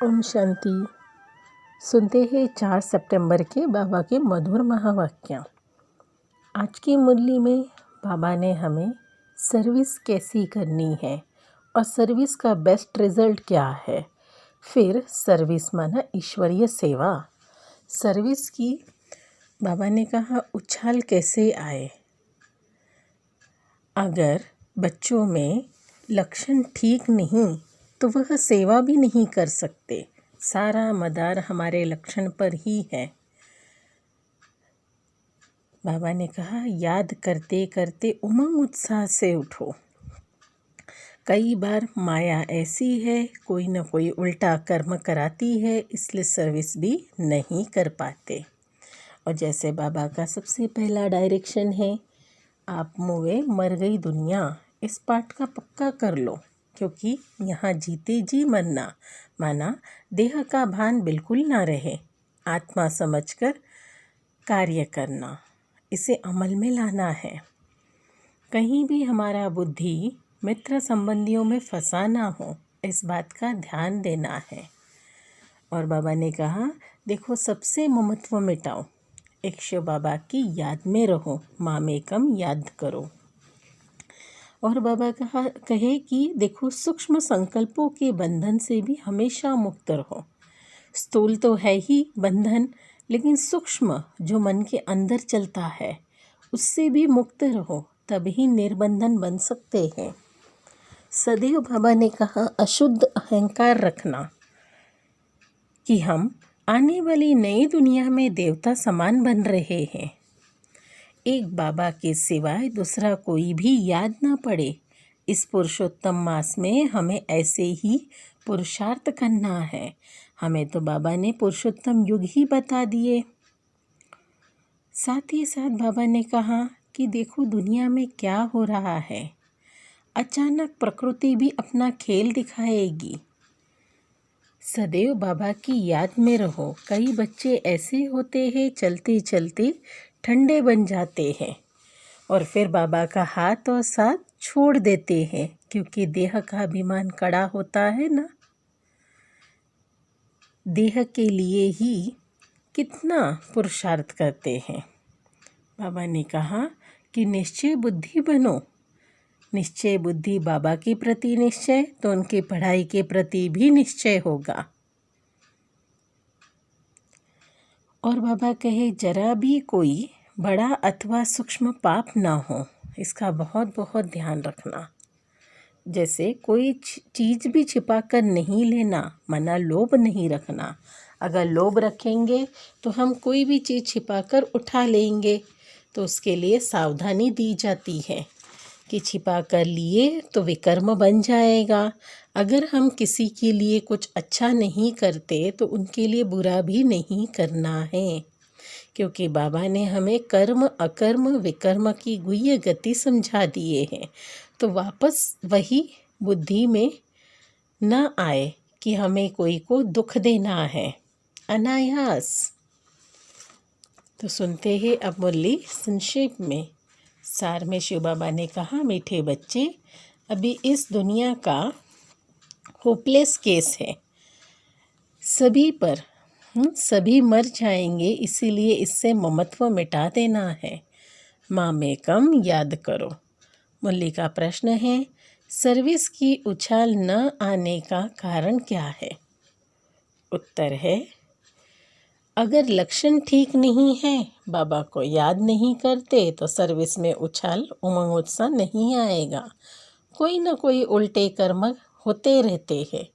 ओम शांति। सुनते हैं 4 सितंबर के बाबा के मधुर महावाक्य। आज की मुरली में बाबा ने हमें सर्विस कैसी करनी है और सर्विस का बेस्ट रिज़ल्ट क्या है। फिर सर्विस माना ईश्वरीय सेवा। सर्विस की बाबा ने कहा उछाल कैसे आए। अगर बच्चों में लक्षण ठीक नहीं तो वह सेवा भी नहीं कर सकते। सारा मदार हमारे लक्षण पर ही है। बाबा ने कहा याद करते करते उमंग उत्साह से उठो। कई बार माया ऐसी है, कोई न कोई उल्टा कर्म कराती है, इसलिए सर्विस भी नहीं कर पाते। और जैसे बाबा का सबसे पहला डायरेक्शन है, आप मुए मर गई दुनिया, इस पाठ का पक्का कर लो, क्योंकि यहाँ जीते जी मरना माना देह का भान बिल्कुल ना रहे। आत्मा समझकर कार्य करना, इसे अमल में लाना है। कहीं भी हमारा बुद्धि मित्र संबंधियों में फंसा ना हो, इस बात का ध्यान देना है। और बाबा ने कहा देखो सबसे ममत्व मिटाओ, एक शिव बाबा की याद में रहो, मामेकम याद करो। और बाबा कहे कि देखो सूक्ष्म संकल्पों के बंधन से भी हमेशा मुक्त रहो। स्थूल तो है ही बंधन, लेकिन सूक्ष्म जो मन के अंदर चलता है उससे भी मुक्त रहो, तभी निर्बंधन बन सकते हैं। सदैव बाबा ने कहा अशुद्ध अहंकार रखना कि हम आने वाली नई दुनिया में देवता समान बन रहे हैं। एक बाबा के सिवाय दूसरा कोई भी याद ना पड़े। इस पुरुषोत्तम मास में हमें ऐसे ही पुरुषार्थ करना है। हमें तो बाबा ने पुरुषोत्तम युग ही बता दिए। साथ ही साथ बाबा ने कहा कि देखो दुनिया में क्या हो रहा है। अचानक प्रकृति भी अपना खेल दिखाएगी। सदैव बाबा की याद में रहो। कई बच्चे ऐसे होते हैं चलते चलते ठंडे बन जाते हैं और फिर बाबा का हाथ और साथ छोड़ देते हैं, क्योंकि देह का अभिमान कड़ा होता है ना। देह के लिए ही कितना पुरुषार्थ करते हैं। बाबा ने कहा कि निश्चय बुद्धि बनो। निश्चय बुद्धि बाबा के प्रति निश्चय तो उनकी पढ़ाई के प्रति भी निश्चय होगा। और बाबा कहे जरा भी कोई बड़ा अथवा सूक्ष्म पाप ना हो, इसका बहुत बहुत ध्यान रखना। जैसे कोई चीज़ भी छिपा कर नहीं लेना, मना लोभ नहीं रखना। अगर लोभ रखेंगे तो हम कोई भी चीज़ छिपा कर उठा लेंगे, तो उसके लिए सावधानी दी जाती है कि छिपा कर लिए तो विकर्म बन जाएगा। अगर हम किसी के लिए कुछ अच्छा नहीं करते तो उनके लिए बुरा भी नहीं करना है, क्योंकि बाबा ने हमें कर्म अकर्म विकर्म की गुह्य गति समझा दिए हैं। तो वापस वही बुद्धि में न आए कि हमें कोई को दुख देना है अनायास। तो सुनते हैं अब मुरली संक्षेप में। सार में शिव बाबा ने कहा मीठे बच्चे, अभी इस दुनिया का होपलेस केस है सभी पर। सभी मर जाएंगे, इसीलिए इससे ममत्व मिटा देना है। मामेकम याद करो। मुरली का प्रश्न है सर्विस की उछाल न आने का कारण क्या है। उत्तर है अगर लक्षण ठीक नहीं है, बाबा को याद नहीं करते, तो सर्विस में उछाल उमंग उत्साह नहीं आएगा। कोई न कोई उल्टे कर्म होते रहते हैं,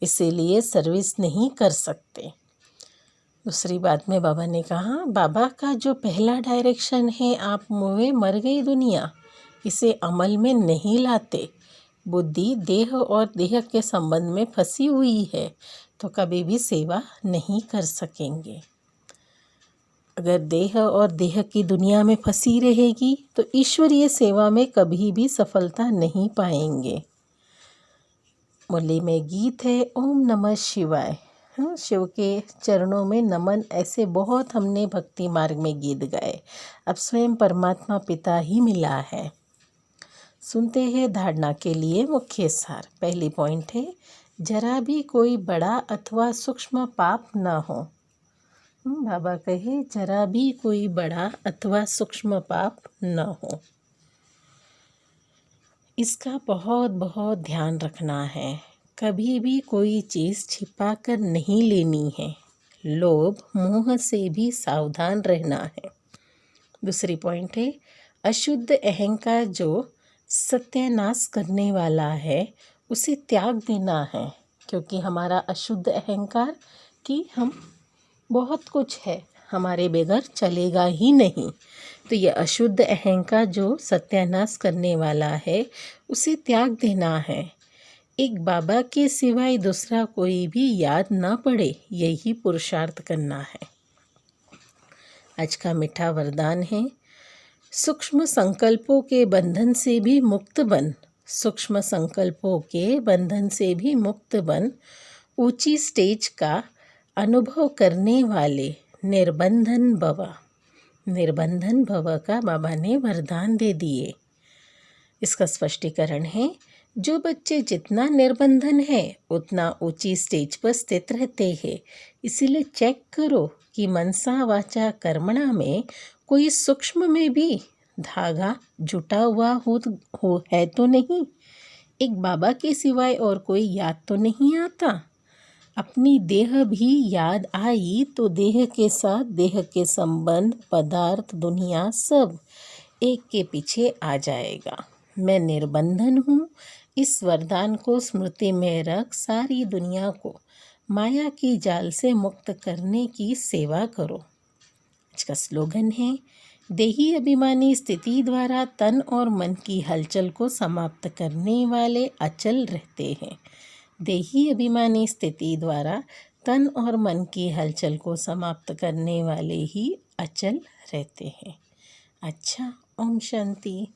इसीलिए सर्विस नहीं कर सकते। दूसरी बात में बाबा ने कहा बाबा का जो पहला डायरेक्शन है आप मुए मर गई दुनिया, इसे अमल में नहीं लाते। बुद्धि देह और देह के संबंध में फंसी हुई है, तो कभी भी सेवा नहीं कर सकेंगे। अगर देह और देह की दुनिया में फंसी रहेगी तो ईश्वरीय सेवा में कभी भी सफलता नहीं पाएंगे। मुरली में गीत है ओम नमः शिवाय। शिव के चरणों में नमन, ऐसे बहुत हमने भक्ति मार्ग में गीत गाए। अब स्वयं परमात्मा पिता ही मिला है। सुनते हैं धारणा के लिए मुख्य सार। पहली पॉइंट है जरा भी कोई बड़ा अथवा सूक्ष्म पाप न हो। बाबा कहे जरा भी कोई बड़ा अथवा सूक्ष्म पाप न हो। इसका बहुत बहुत ध्यान रखना है। कभी भी कोई चीज़ छिपा कर नहीं लेनी है। लोभ मोह से भी सावधान रहना है। दूसरी पॉइंट है, अशुद्ध अहंकार जो सत्यानाश करने वाला है उसे त्याग देना है। क्योंकि हमारा अशुद्ध अहंकार कि हम बहुत कुछ है, हमारे बगैर चलेगा ही नहीं। तो ये अशुद्ध अहंकार जो सत्यानाश करने वाला है उसे त्याग देना है। एक बाबा के सिवाय दूसरा कोई भी याद ना पड़े, यही पुरुषार्थ करना है। आज का मीठा वरदान है, सूक्ष्म संकल्पों के बंधन से भी मुक्त बन। सूक्ष्म संकल्पों के बंधन से भी मुक्त बन। ऊंची स्टेज का अनुभव करने वाले निर्बंधन भव। निर्बंधन भव का बाबा ने वरदान दे दिए। इसका स्पष्टीकरण है, जो बच्चे जितना निर्बंधन है उतना ऊंची स्टेज पर स्थित रहते हैं। इसीलिए चेक करो कि मनसा वाचा कर्मणा में कोई सूक्ष्म में भी धागा जुटा हुआ हो है तो नहीं। एक बाबा के सिवाय और कोई याद तो नहीं आता। अपनी देह भी याद आई तो देह के साथ देह के संबंध, पदार्थ, दुनिया सब एक के पीछे आ जाएगा। मैं निर्बंधन हूँ। इस वरदान को स्मृति में रख सारी दुनिया को माया की जाल से मुक्त करने की सेवा करो। आज का स्लोगन है, देही अभिमानी स्थिति द्वारा तन और मन की हलचल को समाप्त करने वाले अचल रहते हैं। देही अभिमानी स्थिति द्वारा तन और मन की हलचल को समाप्त करने वाले ही अचल रहते हैं। अच्छा, ओम शांति।